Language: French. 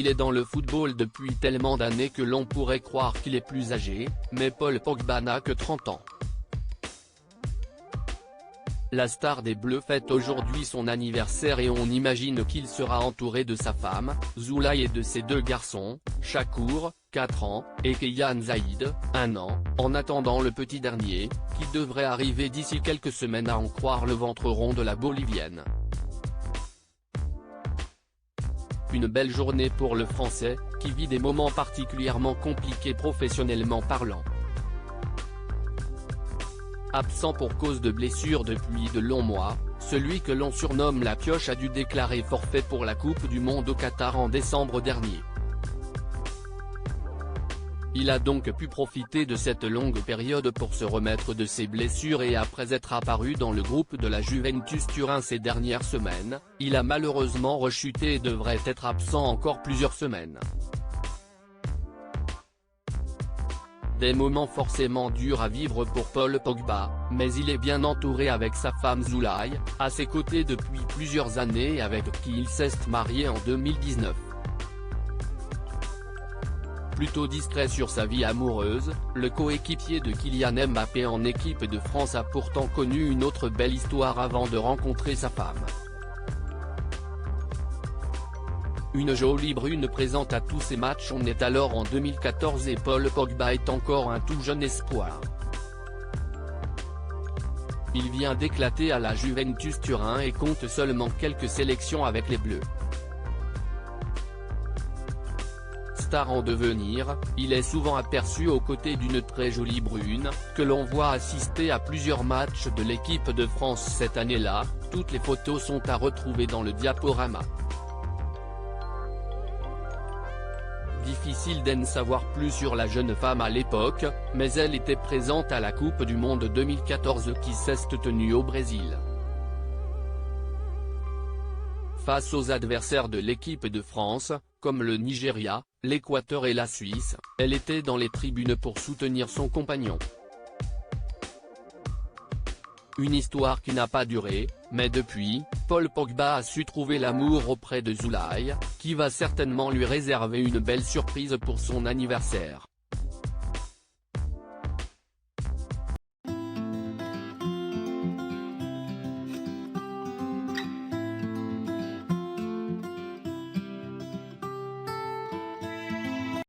Il est dans le football depuis tellement d'années que l'on pourrait croire qu'il est plus âgé, mais Paul Pogba n'a que 30 ans. La star des Bleus fête aujourd'hui son anniversaire et on imagine qu'il sera entouré de sa femme, Zulay, et de ses deux garçons, Shakur, 4 ans, et Keyan Zaïd, 1 an, en attendant le petit dernier, qui devrait arriver d'ici quelques semaines à en croire le ventre rond de la Bolivienne. Une belle journée pour le Français, qui vit des moments particulièrement compliqués professionnellement parlant. Absent pour cause de blessure depuis de longs mois, celui que l'on surnomme la pioche a dû déclarer forfait pour la Coupe du Monde au Qatar en décembre dernier. Il a donc pu profiter de cette longue période pour se remettre de ses blessures et après être apparu dans le groupe de la Juventus Turin ces dernières semaines, il a malheureusement rechuté et devrait être absent encore plusieurs semaines. Des moments forcément durs à vivre pour Paul Pogba, mais il est bien entouré avec sa femme Zulay, à ses côtés depuis plusieurs années et avec qui il s'est marié en 2019. Plutôt discret sur sa vie amoureuse, le coéquipier de Kylian Mbappé en équipe de France a pourtant connu une autre belle histoire avant de rencontrer sa femme. Une jolie brune présente à tous ses matchs. On est alors en 2014 et Paul Pogba est encore un tout jeune espoir. Il vient d'éclater à la Juventus Turin et compte seulement quelques sélections avec les Bleus. Star en devenir, il est souvent aperçu aux côtés d'une très jolie brune, que l'on voit assister à plusieurs matchs de l'équipe de France cette année-là. Toutes les photos sont à retrouver dans le diaporama. Difficile d'en savoir plus sur la jeune femme à l'époque, mais elle était présente à la Coupe du Monde 2014 qui s'est tenue au Brésil. Face aux adversaires de l'équipe de France, comme le Nigeria, l'Équateur et la Suisse, elle était dans les tribunes pour soutenir son compagnon. Une histoire qui n'a pas duré, mais depuis, Paul Pogba a su trouver l'amour auprès de Zulay, qui va certainement lui réserver une belle surprise pour son anniversaire.